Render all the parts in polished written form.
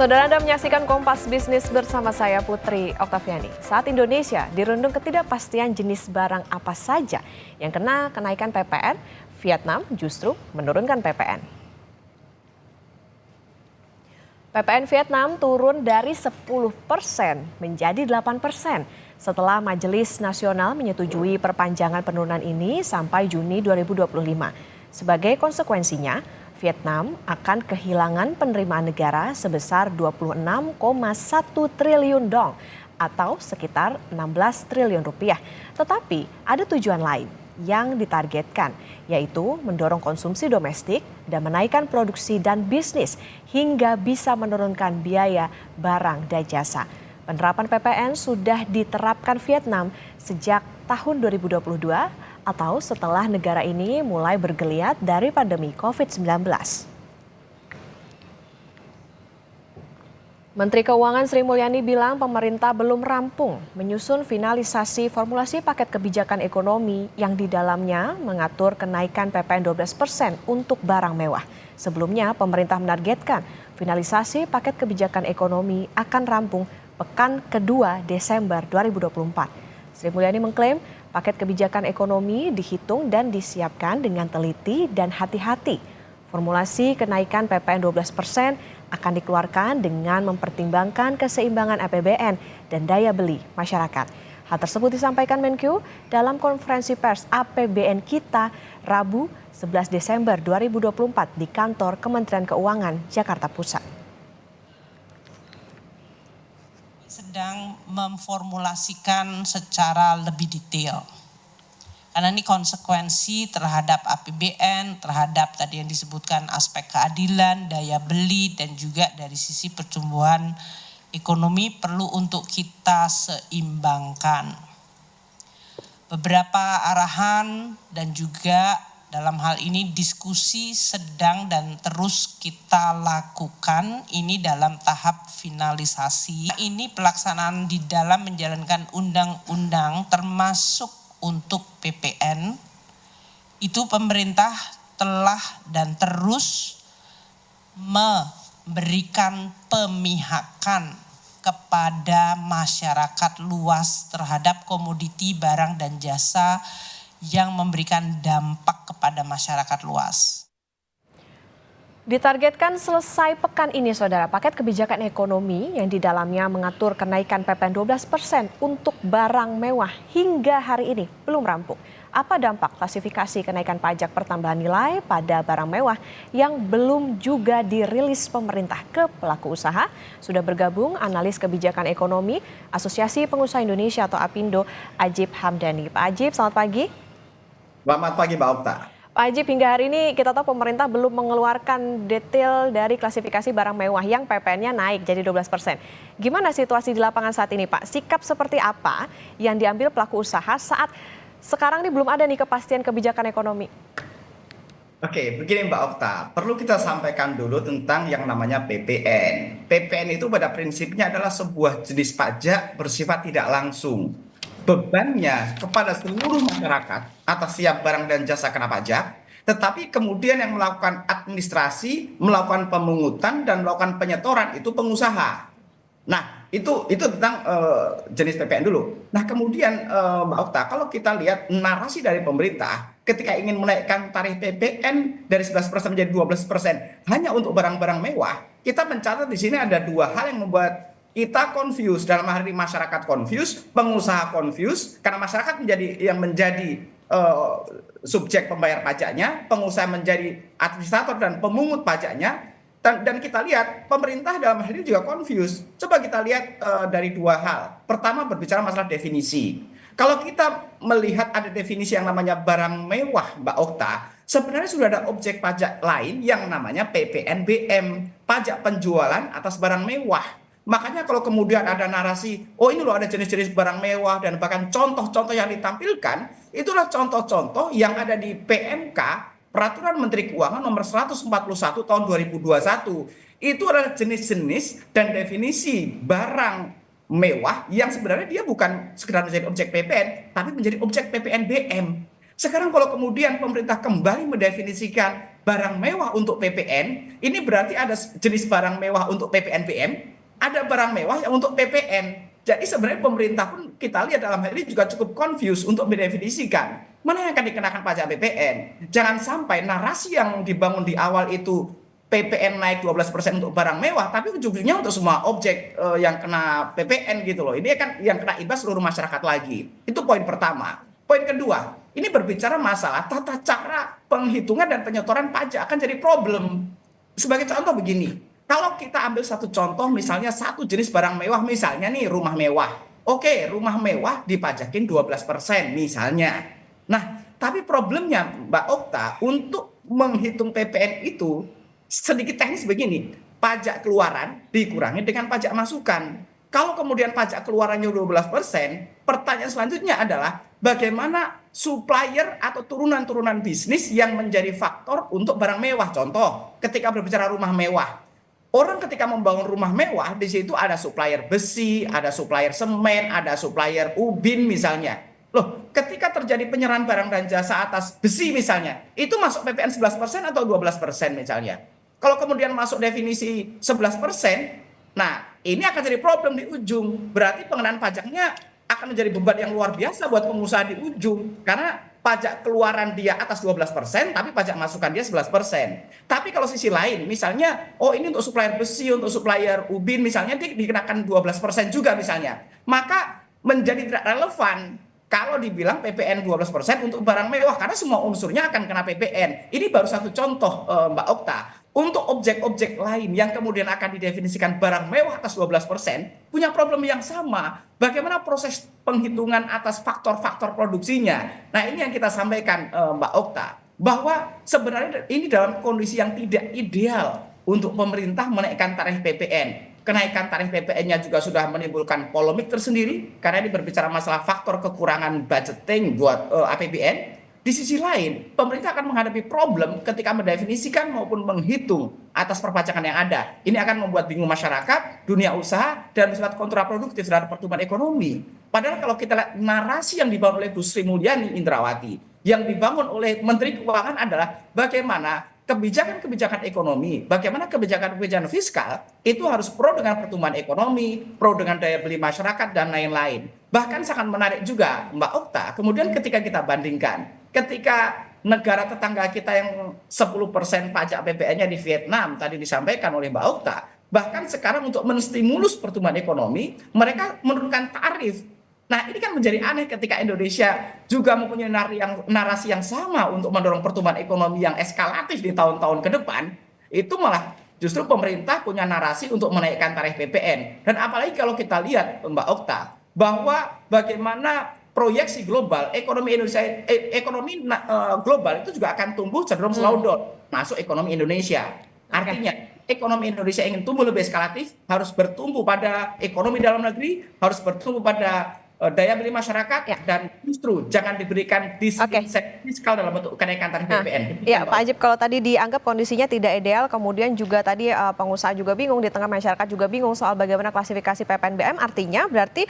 Saudara, Anda menyaksikan Kompas Bisnis bersama saya Putri Oktaviani. Saat Indonesia dirundung ketidakpastian jenis barang apa saja yang kena kenaikan PPN, Vietnam justru menurunkan PPN. PPN Vietnam turun dari 10% menjadi 8% setelah Majelis Nasional menyetujui perpanjangan penurunan ini sampai Juni 2025. Sebagai konsekuensinya, Vietnam akan kehilangan penerimaan negara sebesar 26,1 triliun dong atau sekitar 16 triliun rupiah. Tetapi ada tujuan lain yang ditargetkan, yaitu mendorong konsumsi domestik dan menaikkan produksi dan bisnis hingga bisa menurunkan biaya barang dan jasa. Penerapan PPN sudah diterapkan Vietnam sejak tahun 2022 atau setelah negara ini mulai bergeliat dari pandemi COVID-19. Menteri Keuangan Sri Mulyani bilang pemerintah belum rampung menyusun finalisasi formulasi paket kebijakan ekonomi yang di dalamnya mengatur kenaikan PPN 12% untuk barang mewah. Sebelumnya pemerintah menargetkan finalisasi paket kebijakan ekonomi akan rampung pekan kedua Desember 2024. Sri Mulyani mengklaim paket kebijakan ekonomi dihitung dan disiapkan dengan teliti dan hati-hati. Formulasi kenaikan PPN 12% akan dikeluarkan dengan mempertimbangkan keseimbangan APBN dan daya beli masyarakat. Hal tersebut disampaikan Menkyu dalam konferensi pers APBN Kita Rabu 11 Desember 2024 di kantor Kementerian Keuangan Jakarta Pusat. Sedang memformulasikan secara lebih detail. Karena ini konsekuensi terhadap APBN, terhadap tadi yang disebutkan aspek keadilan, daya beli, dan juga dari sisi pertumbuhan ekonomi perlu untuk kita seimbangkan. Beberapa arahan dan juga dalam hal ini diskusi sedang dan terus kita lakukan ini dalam tahap finalisasi. Ini pelaksanaan di dalam menjalankan undang-undang termasuk untuk PPN, itu pemerintah telah dan terus memberikan pemihakan kepada masyarakat luas terhadap komoditi barang dan jasa yang memberikan dampak kepada masyarakat luas. Ditargetkan selesai pekan ini, Saudara, paket kebijakan ekonomi yang di dalamnya mengatur kenaikan PPN 12% untuk barang mewah hingga hari ini belum rampung. Apa dampak klasifikasi kenaikan pajak pertambahan nilai pada barang mewah yang belum juga dirilis pemerintah ke pelaku usaha? Sudah bergabung analis kebijakan ekonomi Asosiasi Pengusaha Indonesia atau APindo, Ajib Hamdani. Pak Ajib, selamat pagi. Selamat pagi, Mbak Okta. Pak Ajib, hingga hari ini kita tahu pemerintah belum mengeluarkan detail dari klasifikasi barang mewah yang PPN-nya naik jadi 12%. Gimana situasi di lapangan saat ini, Pak? Sikap seperti apa yang diambil pelaku usaha saat sekarang ini belum ada nih kepastian kebijakan ekonomi? Oke, begini Mbak Okta, perlu kita sampaikan dulu tentang yang namanya PPN. PPN itu pada prinsipnya adalah sebuah jenis pajak bersifat tidak langsung. Bebannya kepada seluruh masyarakat atas setiap barang dan jasa kena pajak, tetapi kemudian yang melakukan administrasi, melakukan pemungutan dan melakukan penyetoran itu pengusaha. Nah, itu tentang jenis PPN dulu. Nah, kemudian Mbak Okta, kalau kita lihat narasi dari pemerintah ketika ingin menaikkan tarif PPN dari 11% menjadi 12% hanya untuk barang-barang mewah, kita mencatat di sini ada dua hal yang membuat kita confuse, dalam hal ini masyarakat confuse, pengusaha confuse, karena masyarakat menjadi subjek pembayar pajaknya, pengusaha menjadi administrator dan pemungut pajaknya, dan kita lihat pemerintah dalam hal ini juga confuse. Coba kita lihat dari dua hal. Pertama berbicara masalah definisi. Kalau kita melihat ada definisi yang namanya barang mewah, Mbak Okta, sebenarnya sudah ada objek pajak lain yang namanya PPNBM, pajak penjualan atas barang mewah. Makanya kalau kemudian ada narasi, oh ini loh ada jenis-jenis barang mewah dan bahkan contoh-contoh yang ditampilkan, itulah contoh-contoh yang ada di PMK, Peraturan Menteri Keuangan nomor 141 tahun 2021. Itu adalah jenis-jenis dan definisi barang mewah yang sebenarnya dia bukan sekedar menjadi objek PPN, tapi menjadi objek PPNBM. Sekarang kalau kemudian pemerintah kembali mendefinisikan barang mewah untuk PPN, ini berarti ada jenis barang mewah untuk PPNBM, ada barang mewah yang untuk PPN. Jadi sebenarnya pemerintah pun kita lihat dalam hal ini juga cukup confused untuk mendefinisikan mana yang akan dikenakan pajak PPN. Jangan sampai narasi yang dibangun di awal itu PPN naik 12% untuk barang mewah, tapi ujung-ujungnya untuk semua objek yang kena PPN gitu loh. Ini kan yang kena imbas seluruh masyarakat lagi. Itu poin pertama. Poin kedua, ini berbicara masalah tata cara penghitungan dan penyetoran pajak akan jadi problem. Sebagai contoh begini, kalau kita ambil satu contoh misalnya satu jenis barang mewah, misalnya nih rumah mewah. Oke, rumah mewah dipajakin 12% misalnya. Nah, tapi problemnya Mbak Okta, untuk menghitung PPN itu sedikit teknis begini, pajak keluaran dikurangi dengan pajak masukan. Kalau kemudian pajak keluarannya 12%, pertanyaan selanjutnya adalah bagaimana supplier atau turunan-turunan bisnis yang menjadi faktor untuk barang mewah. Contoh, ketika berbicara rumah mewah, orang ketika membangun rumah mewah, di situ ada supplier besi, ada supplier semen, ada supplier ubin misalnya. Loh, ketika terjadi penyerahan barang dan jasa atas besi misalnya, itu masuk PPN 11% atau 12% misalnya. Kalau kemudian masuk definisi 11%, nah ini akan jadi problem di ujung. Berarti pengenaan pajaknya akan menjadi beban yang luar biasa buat pengusaha di ujung. Karena pajak keluaran dia atas 12%, tapi pajak masukan dia 11%. Tapi kalau sisi lain, misalnya, oh ini untuk supplier besi, untuk supplier ubin misalnya, dia dikenakan 12% juga misalnya. Maka menjadi tidak relevan kalau dibilang PPN 12% untuk barang mewah, karena semua unsurnya akan kena PPN. Ini baru satu contoh Mbak Okta. Untuk objek-objek lain yang kemudian akan didefinisikan barang mewah atas 12%, punya problem yang sama. Bagaimana proses penghitungan atas faktor-faktor produksinya? Nah ini yang kita sampaikan Mbak Okta, bahwa sebenarnya ini dalam kondisi yang tidak ideal untuk pemerintah menaikkan tarif PPN. Kenaikan tarif PPN-nya juga sudah menimbulkan polemik tersendiri, karena ini berbicara masalah faktor kekurangan budgeting buat APBN. Di sisi lain, pemerintah akan menghadapi problem ketika mendefinisikan maupun menghitung atas perpajakan yang ada. Ini akan membuat bingung masyarakat, dunia usaha, dan bersifat kontraproduktif terhadap pertumbuhan ekonomi. Padahal kalau kita lihat narasi yang dibangun oleh Bu Sri Mulyani Indrawati, yang dibangun oleh Menteri Keuangan adalah bagaimana kebijakan-kebijakan ekonomi, bagaimana kebijakan-kebijakan fiskal itu harus pro dengan pertumbuhan ekonomi, pro dengan daya beli masyarakat, dan lain-lain. Bahkan sangat menarik juga Mbak Okta, kemudian ketika kita bandingkan, ketika negara tetangga kita yang 10% pajak PPN-nya di Vietnam, tadi disampaikan oleh Mbak Okta, bahkan sekarang untuk menstimulus pertumbuhan ekonomi, mereka menurunkan tarif. Nah ini kan menjadi aneh ketika Indonesia juga mempunyai narasi yang sama untuk mendorong pertumbuhan ekonomi yang eskalatif di tahun-tahun ke depan, itu malah justru pemerintah punya narasi untuk menaikkan tarif PPN. Dan apalagi kalau kita lihat Mbak Okta, bahwa bagaimana proyeksi global ekonomi Indonesia, global itu juga akan tumbuh cenderung slowdown, masuk ekonomi Indonesia. Artinya ekonomi Indonesia ingin tumbuh lebih eskalatif, harus bertumbuh pada ekonomi dalam negeri, harus bertumbuh pada daya beli masyarakat, dan justru jangan diberikan disinsentif fiskal dalam bentuk kenaikan tarif PPN. Ya Pak Ajib, kalau tadi dianggap kondisinya tidak ideal, kemudian juga tadi pengusaha juga bingung, di tengah masyarakat juga bingung soal bagaimana klasifikasi PPNBM, artinya berarti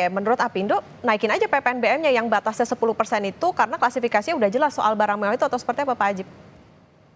menurut Apindo naikin aja PPNBM-nya yang batasnya 10% itu karena klasifikasinya udah jelas soal barang mewah itu, atau seperti apa Pak Ajib?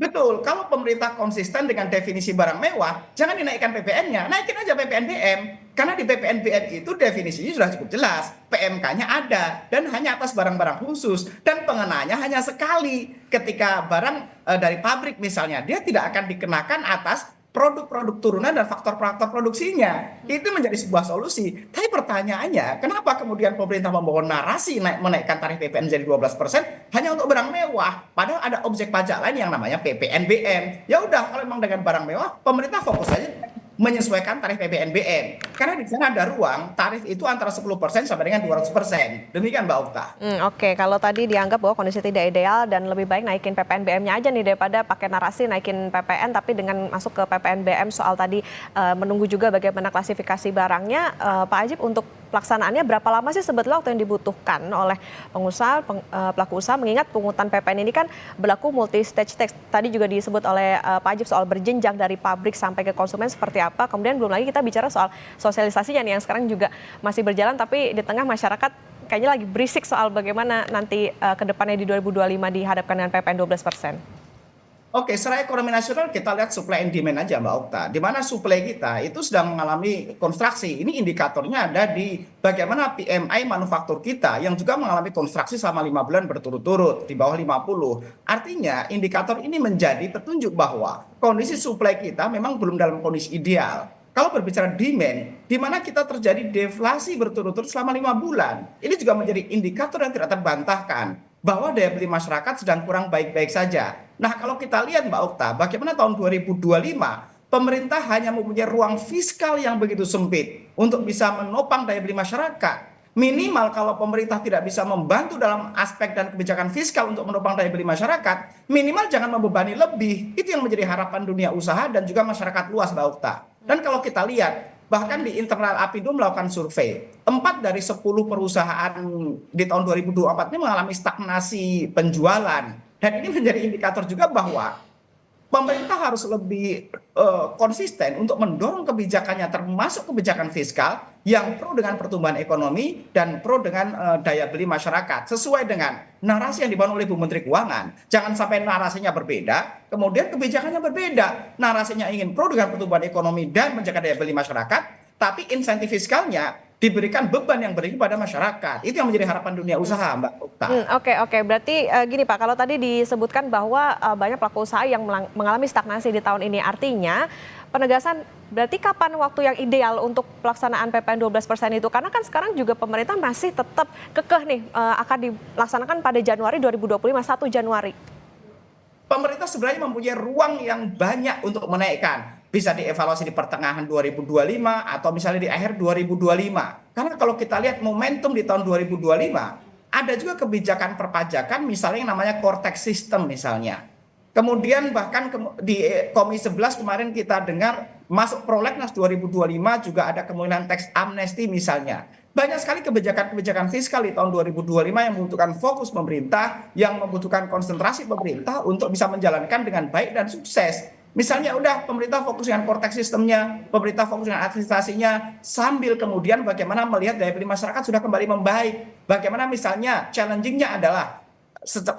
Betul, kalau pemerintah konsisten dengan definisi barang mewah, jangan dinaikkan PPN-nya, naikin aja PPNBM. Karena di PPNBM itu definisinya sudah cukup jelas, PMK-nya ada, dan hanya atas barang-barang khusus, dan pengenanya hanya sekali. Ketika barang dari pabrik misalnya, dia tidak akan dikenakan atas produk-produk turunan dan faktor-faktor produksinya. Itu menjadi sebuah solusi. Tapi pertanyaannya, kenapa kemudian pemerintah membawa narasi menaikkan tarif PPN menjadi 12% hanya untuk barang mewah? Padahal ada objek pajak lain yang namanya PPNBM. Ya udah, kalau memang dengan barang mewah, pemerintah fokus saja menyesuaikan tarif PPNBM. Karena di sana ada ruang tarif itu antara 10% sampai dengan 200%. Demikian Mbak Okta. Oke, kalau tadi dianggap bahwa kondisi tidak ideal dan lebih baik naikin PPNBM-nya aja nih daripada pakai narasi naikin PPN, tapi dengan masuk ke PPNBM soal tadi menunggu juga bagaimana klasifikasi barangnya, Pak Ajib, untuk pelaksanaannya berapa lama sih sebetulnya waktu yang dibutuhkan oleh pengusaha, pelaku usaha, mengingat pungutan PPN ini kan berlaku multi stage tax. Tadi juga disebut oleh Pak Ajib soal berjenjang dari pabrik sampai ke konsumen seperti apa. Kemudian belum lagi kita bicara soal sosialisasinya nih yang sekarang juga masih berjalan, tapi di tengah masyarakat kayaknya lagi berisik soal bagaimana nanti ke depannya di 2025 dihadapkan dengan PPN 12%. Oke, secara ekonomi nasional kita lihat supply and demand aja Mbak Okta. Di mana supply kita itu sedang mengalami konstruksi. Ini indikatornya ada di bagaimana PMI manufaktur kita yang juga mengalami konstruksi selama 5 bulan berturut-turut di bawah 50. Artinya indikator ini menjadi petunjuk bahwa kondisi supply kita memang belum dalam kondisi ideal. Kalau berbicara demand, di mana kita terjadi deflasi berturut-turut selama 5 bulan, ini juga menjadi indikator yang tidak terbantahkan bahwa daya beli masyarakat sedang kurang baik-baik saja. Nah, kalau kita lihat Mbak Okta, bagaimana tahun 2025 pemerintah hanya mempunyai ruang fiskal yang begitu sempit untuk bisa menopang daya beli masyarakat. Minimal kalau pemerintah tidak bisa membantu dalam aspek dan kebijakan fiskal untuk menopang daya beli masyarakat, minimal jangan membebani lebih. Itu yang menjadi harapan dunia usaha dan juga masyarakat luas Mbak Okta. Dan kalau kita lihat, bahkan di internal Apindo melakukan survei, 4 dari 10 perusahaan di tahun 2024 ini mengalami stagnasi penjualan. Dan ini menjadi indikator juga bahwa pemerintah harus lebih konsisten untuk mendorong kebijakannya, termasuk kebijakan fiskal yang pro dengan pertumbuhan ekonomi dan pro dengan daya beli masyarakat. Sesuai dengan narasi yang dibangun oleh Bu Menteri Keuangan. Jangan sampai narasinya berbeda, kemudian kebijakannya berbeda. Narasinya ingin pro dengan pertumbuhan ekonomi dan menjaga daya beli masyarakat, tapi insentif fiskalnya diberikan beban yang berat pada masyarakat. Itu yang menjadi harapan dunia usaha, Mbak Okta. Oke. Berarti gini Pak, kalau tadi disebutkan bahwa banyak pelaku usaha yang mengalami stagnasi di tahun ini. Artinya penegasan berarti kapan waktu yang ideal untuk pelaksanaan PPN 12% itu? Karena kan sekarang juga pemerintah masih tetap kekeh nih akan dilaksanakan pada Januari 2025, 1 Januari. Pemerintah sebenarnya mempunyai ruang yang banyak untuk menaikkan. Bisa dievaluasi di pertengahan 2025 atau misalnya di akhir 2025. Karena kalau kita lihat momentum di tahun 2025, ada juga kebijakan perpajakan misalnya yang namanya core tax system misalnya. Kemudian bahkan di Komisi 11 kemarin kita dengar masuk prolegnas 2025 juga ada kemungkinan tax amnesty misalnya. Banyak sekali kebijakan-kebijakan fiskal di tahun 2025 yang membutuhkan fokus pemerintah, yang membutuhkan konsentrasi pemerintah untuk bisa menjalankan dengan baik dan sukses. Misalnya udah pemerintah fokus dengan core tax sistemnya, pemerintah fokus dengan administrasinya, sambil kemudian bagaimana melihat daya beli masyarakat sudah kembali membaik. Bagaimana misalnya challenging-nya adalah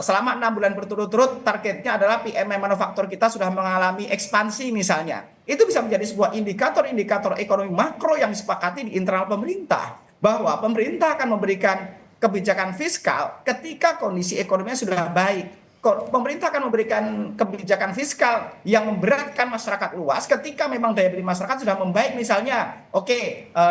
selama 6 bulan berturut-turut targetnya adalah PMI manufaktur kita sudah mengalami ekspansi misalnya. Itu bisa menjadi sebuah indikator-indikator ekonomi makro yang disepakati di internal pemerintah. Bahwa pemerintah akan memberikan kebijakan fiskal ketika kondisi ekonominya sudah baik. Pemerintah akan memberikan kebijakan fiskal yang memberatkan masyarakat luas ketika memang daya beli masyarakat sudah membaik misalnya.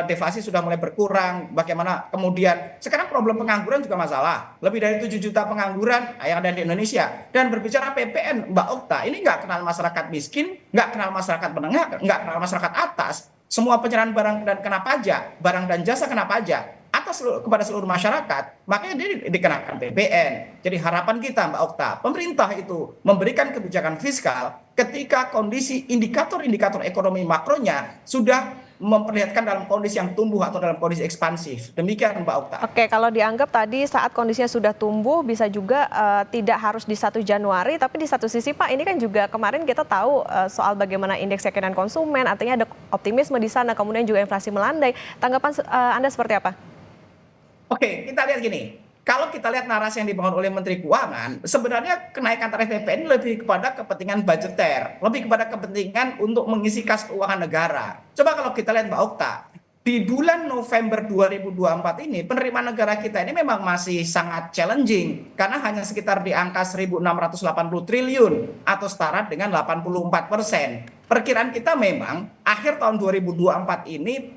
Deflasi sudah mulai berkurang, bagaimana kemudian sekarang problem pengangguran juga masalah. Lebih dari 7 juta pengangguran yang ada di Indonesia. Dan berbicara PPN, Mbak Okta, ini nggak kenal masyarakat miskin, nggak kenal masyarakat menengah, nggak kenal masyarakat atas. Semua penyerahan barang dan kena pajak, barang dan jasa kena pajak kepada seluruh masyarakat, makanya dia dikenakan PPN. Jadi harapan kita Mbak Okta, pemerintah itu memberikan kebijakan fiskal ketika kondisi indikator-indikator ekonomi makronya sudah memperlihatkan dalam kondisi yang tumbuh atau dalam kondisi ekspansif. Demikian Mbak Okta. Oke, kalau dianggap tadi saat kondisinya sudah tumbuh bisa juga tidak harus di 1 Januari, tapi di satu sisi Pak ini kan juga kemarin kita tahu soal bagaimana indeks keyakinan konsumen, artinya ada optimisme di sana, kemudian juga inflasi melandai. Tanggapan Anda seperti apa? Oke, kita lihat gini. Kalau kita lihat narasi yang dibangun oleh Menteri Keuangan, sebenarnya kenaikan tarif PPN lebih kepada kepentingan budgeter, lebih kepada kepentingan untuk mengisi kas keuangan negara. Coba kalau kita lihat Mbak Okta, di bulan November 2024 ini penerimaan negara kita ini memang masih sangat challenging karena hanya sekitar di angka 1.680 triliun atau setara dengan 84%. Perkiraan kita memang akhir tahun 2024 ini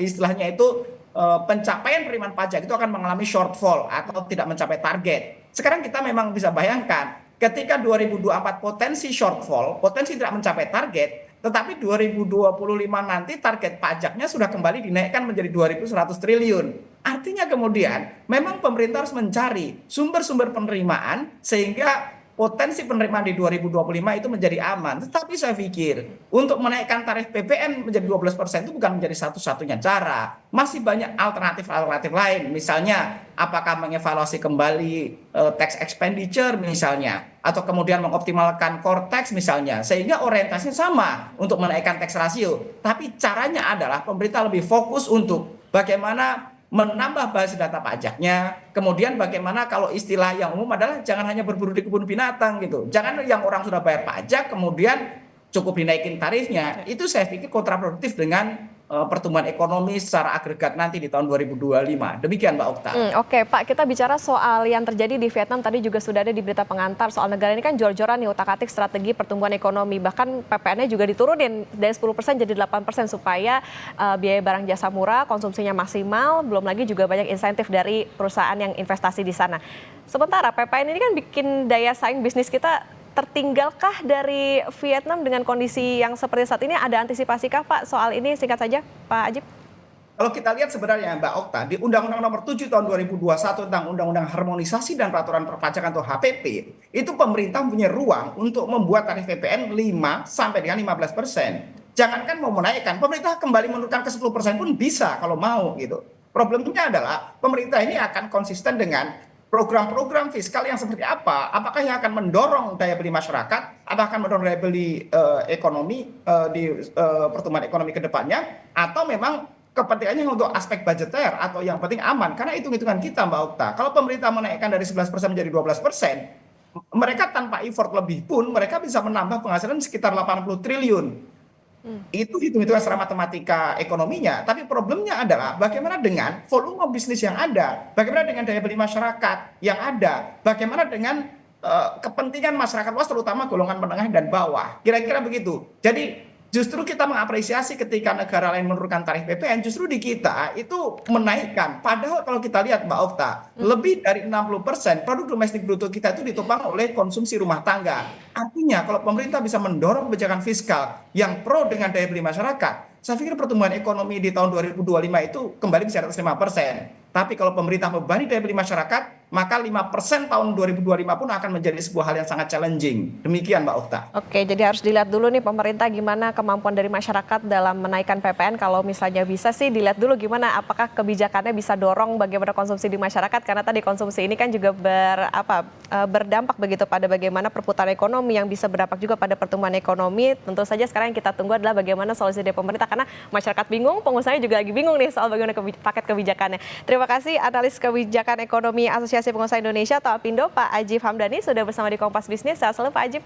istilahnya itu pencapaian penerimaan pajak itu akan mengalami shortfall atau tidak mencapai target. Sekarang kita memang bisa bayangkan ketika 2024 potensi shortfall, potensi tidak mencapai target, tetapi 2025 nanti target pajaknya sudah kembali dinaikkan menjadi 2.100 triliun. Artinya kemudian memang pemerintah harus mencari sumber-sumber penerimaan sehingga potensi penerimaan di 2025 itu menjadi aman. Tetapi saya pikir untuk menaikkan tarif PPN menjadi 12% itu bukan menjadi satu-satunya cara. Masih banyak alternatif-alternatif lain. Misalnya apakah mengevaluasi kembali tax expenditure misalnya. Atau kemudian mengoptimalkan core tax misalnya. Sehingga orientasinya sama untuk menaikkan tax rasio. Tapi caranya adalah pemerintah lebih fokus untuk bagaimana menambah basis data pajaknya, kemudian bagaimana kalau istilah yang umum adalah jangan hanya berburu di kebun binatang gitu. Jangan yang orang sudah bayar pajak kemudian cukup dinaikin tarifnya. Itu saya pikir kontraproduktif dengan pertumbuhan ekonomi secara agregat nanti di tahun 2025. Demikian Mbak Okta. Oke Pak, kita bicara soal yang terjadi di Vietnam tadi juga sudah ada di berita pengantar soal negara ini kan jor-joran nih utak-atik strategi pertumbuhan ekonomi. Bahkan PPN-nya juga diturunin dari 10% jadi 8% supaya biaya barang jasa murah, konsumsinya maksimal, belum lagi juga banyak insentif dari perusahaan yang investasi di sana. Sementara PPN ini kan bikin daya saing bisnis kita tertinggalkah dari Vietnam dengan kondisi yang seperti saat ini? Ada antisipasikah Pak soal ini? Singkat saja Pak Ajib. Kalau kita lihat sebenarnya Mbak Okta, di Undang-Undang Nomor 7 Tahun 2021 tentang Undang-Undang Harmonisasi dan Peraturan Perpajakan atau HPP, itu pemerintah punya ruang untuk membuat tarif PPN 5 sampai dengan 15%. Jangankan mau menaikkan, pemerintah kembali menurunkan ke 10% pun bisa kalau mau gitu. Problemnya adalah pemerintah ini akan konsisten dengan program-program fiskal yang seperti apa? Apakah yang akan mendorong daya beli masyarakat? Apakah akan mendorong daya beli ekonomi di pertumbuhan ekonomi ke depannya? Atau memang kepentingannya untuk aspek budgeter atau yang penting aman? Karena hitung-hitungan kita Mbak Okta, kalau pemerintah menaikkan dari 11% menjadi 12%, mereka tanpa effort lebih pun mereka bisa menambah penghasilan sekitar 80 triliun. Itu hitung-hitungan secara matematika ekonominya, tapi problemnya adalah bagaimana dengan volume bisnis yang ada, bagaimana dengan daya beli masyarakat yang ada, bagaimana dengan kepentingan masyarakat luas terutama golongan menengah dan bawah. Kira-kira begitu. Jadi justru kita mengapresiasi ketika negara lain menurunkan tarif PPN, justru di kita itu menaikkan. Padahal kalau kita lihat Mbak Okta, lebih dari 60% produk domestik bruto kita itu ditopang oleh konsumsi rumah tangga. Artinya kalau pemerintah bisa mendorong kebijakan fiskal yang pro dengan daya beli masyarakat, saya pikir pertumbuhan ekonomi di tahun 2025 itu kembali bisa atas 5%. Tapi kalau pemerintah membebani daya beli masyarakat, maka 5% tahun 2025 pun akan menjadi sebuah hal yang sangat challenging. Demikian Mbak Okta. Oke, jadi harus dilihat dulu nih pemerintah gimana kemampuan dari masyarakat dalam menaikkan PPN. Kalau misalnya bisa sih dilihat dulu gimana apakah kebijakannya bisa dorong bagaimana konsumsi di masyarakat. Karena tadi konsumsi ini kan juga berdampak begitu pada bagaimana perputaran ekonomi yang bisa berdampak juga pada pertumbuhan ekonomi. Tentu saja sekarang yang kita tunggu adalah bagaimana solusi dari pemerintah. Karena masyarakat bingung, pengusahanya juga lagi bingung nih soal bagaimana paket kebijakannya. Terima kasih analis kebijakan ekonomi Asosiasi Pengusaha Indonesia atau APindo Pak Ajif Hamdani sudah bersama di Kompas Bisnis. Sehat selalu Pak Ajif.